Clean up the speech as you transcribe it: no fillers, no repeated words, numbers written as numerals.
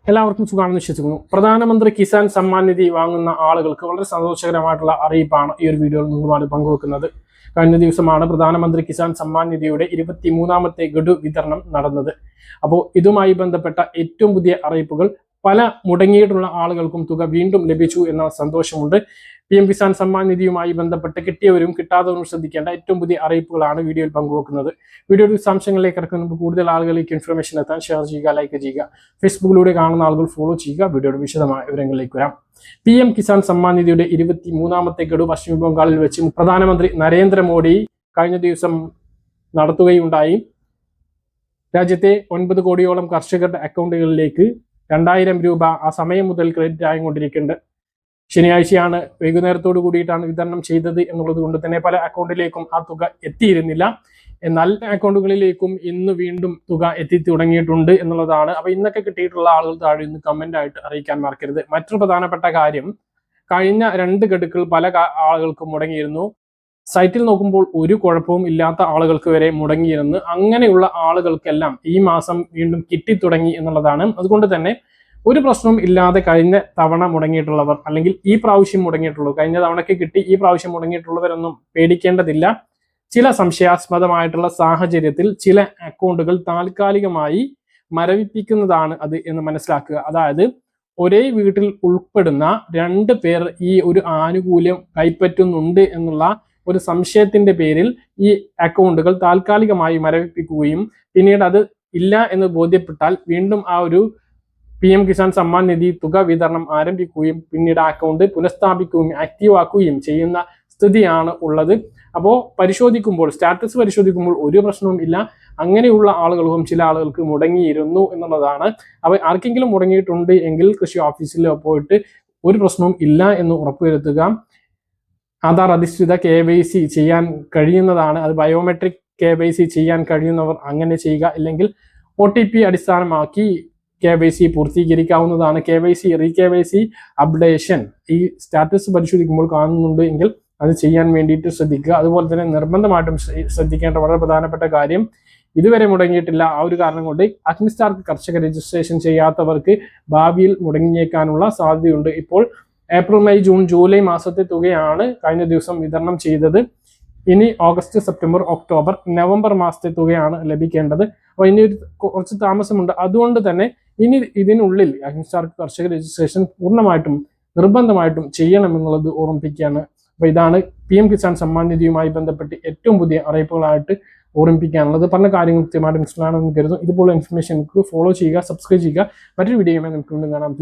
എല്ലാവർക്കും സുഖമാണെന്ന് വിശ്വസിക്കുന്നു. പ്രധാനമന്ത്രി കിസാൻ സമ്മാൻ നിധി വാങ്ങുന്ന ആളുകൾക്ക് വളരെ സന്തോഷകരമായിട്ടുള്ള അറിയിപ്പാണ് ഈ ഒരു വീഡിയോയിൽ നിങ്ങളുമായി പങ്കുവെക്കുന്നത്. കഴിഞ്ഞ ദിവസമാണ് പ്രധാനമന്ത്രി കിസാൻ സമ്മാൻ നിധിയുടെ 23ാമത്തെ ഗഡു വിതരണം നടന്നത്. അപ്പോൾ ഇതുമായി ബന്ധപ്പെട്ട ഏറ്റവും പുതിയ അറിയിപ്പുകൾ, പല മുടങ്ങിയിട്ടുള്ള ആളുകൾക്കും തുക വീണ്ടും ലഭിച്ചു എന്ന സന്തോഷമുണ്ട്. PM കിസാൻ സമ്മാൻ നിധിയുമായി ബന്ധപ്പെട്ട് കിട്ടിയവരും കിട്ടാത്തവരും ശ്രദ്ധിക്കേണ്ട ഏറ്റവും പുതിയ അറിയിപ്പുകളാണ് വീഡിയോയിൽ പങ്കുവെക്കുന്നത്. വീഡിയോയുടെ വിശദാംശങ്ങളിലേക്ക് കിടക്കുമ്പോൾ കൂടുതൽ ആളുകളിലേക്ക് ഇൻഫർമേഷൻ എത്താൻ ഷെയർ ചെയ്യുക, ലൈക്ക് ചെയ്യുക. ഫേസ്ബുക്കിലൂടെ കാണുന്ന ആളുകൾ ഫോളോ ചെയ്യുക. വീഡിയോയുടെ വിശദമായ വിവരങ്ങളിലേക്ക് വരാം. PM കിസാൻ സമ്മാൻ നിധിയുടെ 23ാമത്തെ ഗഡു പശ്ചിമ ബംഗാളിൽ വെച്ച് പ്രധാനമന്ത്രി നരേന്ദ്രമോദി കഴിഞ്ഞ ദിവസം നടത്തുകയുണ്ടായി. രാജ്യത്തെ 9 കോടിയോളം കർഷകരുടെ അക്കൗണ്ടുകളിലേക്ക് 2000 രൂപ ആ സമയം മുതൽ ക്രെഡിറ്റ് ആയിക്കൊണ്ടിരിക്കുന്നുണ്ട്. ശനിയാഴ്ചയാണ് വൈകുന്നേരത്തോടു കൂടിയിട്ടാണ് വിതരണം ചെയ്തത് എന്നുള്ളത് കൊണ്ട് തന്നെ പല അക്കൗണ്ടിലേക്കും ആ തുക എത്തിയിരുന്നില്ല. എന്നാൽ അക്കൗണ്ടുകളിലേക്കും ഇന്ന് വീണ്ടും തുക എത്തി തുടങ്ങിയിട്ടുണ്ട് എന്നുള്ളതാണ്. അപ്പൊ ഇന്നൊക്കെ കിട്ടിയിട്ടുള്ള ആളുകൾ താഴെ ഇന്ന് കമന്റ് ആയിട്ട് അറിയിക്കാൻ മറക്കരുത്. മറ്റൊരു പ്രധാനപ്പെട്ട കാര്യം, കഴിഞ്ഞ 2 ഗഡുക്കൾ പല ആളുകൾക്കും മുടങ്ങിയിരുന്നു. സൈറ്റിൽ നോക്കുമ്പോൾ ഒരു കുഴപ്പവും ഇല്ലാത്ത ആളുകൾക്ക് വരെ മുടങ്ങിയിരുന്നു. അങ്ങനെയുള്ള ആളുകൾക്കെല്ലാം ഈ മാസം വീണ്ടും കിട്ടി തുടങ്ങി എന്നുള്ളതാണ്. അതുകൊണ്ട് തന്നെ ഒരു പ്രശ്നവും ഇല്ലാതെ കഴിഞ്ഞ തവണ മുടങ്ങിയിട്ടുള്ളവർ, അല്ലെങ്കിൽ ഈ പ്രാവശ്യം മുടങ്ങിയിട്ടുള്ളവർ, കഴിഞ്ഞ തവണയ്ക്ക് കിട്ടി ഈ പ്രാവശ്യം മുടങ്ങിയിട്ടുള്ളവരൊന്നും പേടിക്കേണ്ടതില്ല. ചില സംശയാസ്പദമായിട്ടുള്ള സാഹചര്യത്തിൽ ചില അക്കൗണ്ടുകൾ താൽക്കാലികമായി മരവിപ്പിക്കുന്നതാണ് അത് എന്ന് മനസ്സിലാക്കുക. അതായത് ഒരേ വീട്ടിൽ ഉൾപ്പെടുന്ന 2 പേർ ഈ ഒരു ആനുകൂല്യം കൈപ്പറ്റുന്നുണ്ട് എന്നുള്ള ഒരു സംശയത്തിന്റെ പേരിൽ ഈ അക്കൗണ്ടുകൾ താൽക്കാലികമായി മരവിപ്പിക്കുകയും പിന്നീട് അത് ഇല്ല എന്ന് ബോധ്യപ്പെട്ടാൽ വീണ്ടും ആ ഒരു PM കിസാൻ സമ്മാൻ നിധി തുക വിതരണം ആരംഭിക്കുകയും പിന്നീട് അക്കൗണ്ട് പുനഃസ്ഥാപിക്കുകയും ആക്റ്റീവ് ആക്കുകയും ചെയ്യുന്ന സ്ഥിതിയാണ് ഉള്ളത്. അപ്പോൾ പരിശോധിക്കുമ്പോൾ, സ്റ്റാറ്റസ് പരിശോധിക്കുമ്പോൾ ഒരു പ്രശ്നവും ഇല്ല. അങ്ങനെയുള്ള ആളുകൾക്കും ചില ആളുകൾക്ക് മുടങ്ങിയിരുന്നു എന്നുള്ളതാണ്. അപ്പോൾ ആർക്കെങ്കിലും മുടങ്ങിയിട്ടുണ്ട് എങ്കിൽ കൃഷി ഓഫീസിലോ പോയിട്ട് ഒരു പ്രശ്നവും ഇല്ല എന്ന് ഉറപ്പുവരുത്തുക. ആധാർ അധിഷ്ഠിത KYC ചെയ്യാൻ കഴിയുന്നതാണ്. അത് ബയോമെട്രിക് KYC ചെയ്യാൻ കഴിയുന്നവർ അങ്ങനെ ചെയ്യുക. ഇല്ലെങ്കിൽ OTP അടിസ്ഥാനമാക്കി KYC പൂർത്തീകരിക്കാവുന്നതാണ്. KYC ReKYC അപ്ഡേഷൻ ഈ സ്റ്റാറ്റസ് പരിശോധിക്കുമ്പോൾ കാണുന്നുണ്ട് എങ്കിൽ അത് ചെയ്യാൻ വേണ്ടിയിട്ട് ശ്രദ്ധിക്കുക. അതുപോലെ തന്നെ നിർബന്ധമായിട്ടും ശ്രദ്ധിക്കേണ്ട വളരെ പ്രധാനപ്പെട്ട കാര്യം, ഇതുവരെ മുടങ്ങിയിട്ടില്ല. ആ ഒരു കാരണം കൊണ്ട് അഗ്നിസ്റ്റാർക്ക് കർഷക രജിസ്ട്രേഷൻ ചെയ്യാത്തവർക്ക് ഭാവിയിൽ മുടങ്ങിയേക്കാനുള്ള സാധ്യതയുണ്ട്. ഇപ്പോൾ ഏപ്രിൽ, മെയ്, ജൂൺ, ജൂലൈ മാസത്തെ തുകയാണ് കഴിഞ്ഞ ദിവസം വിതരണം ചെയ്തത്. ഇനി ഓഗസ്റ്റ്, സെപ്റ്റംബർ, ഒക്ടോബർ, നവംബർ മാസത്തെ തുകയാണ് ലഭിക്കേണ്ടത്. അപ്പോൾ ഇനി കുറച്ച് താമസമുണ്ട്. അതുകൊണ്ട് തന്നെ ഇനി ഇതിനുള്ളിൽ അഗ്നിസ്റ്റാർക്ക് കർഷക രജിസ്ട്രേഷൻ പൂർണ്ണമായിട്ടും നിർബന്ധമായിട്ടും ചെയ്യണമെന്നുള്ളത് ഓർമ്മിപ്പിക്കുകയാണ്. അപ്പോൾ ഇതാണ് PM കിസാൻ സമ്മാൻ നിധിയുമായി ബന്ധപ്പെട്ട് ഏറ്റവും പുതിയ അറിയിപ്പുകളായിട്ട് ഓർമ്മിപ്പിക്കാനുള്ളത്. പറഞ്ഞ കാര്യങ്ങൾ കൃത്യമായിട്ട് മനസ്സിലാണെന്ന് കരുതുന്നു. ഇതുപോലെ ഇൻഫർമേഷൻ ഫോളോ ചെയ്യുക, സബ്സ്ക്രൈബ് ചെയ്യുക. മറ്റൊരു വീഡിയോയുമായി നമുക്ക് വീണ്ടും കാണാം.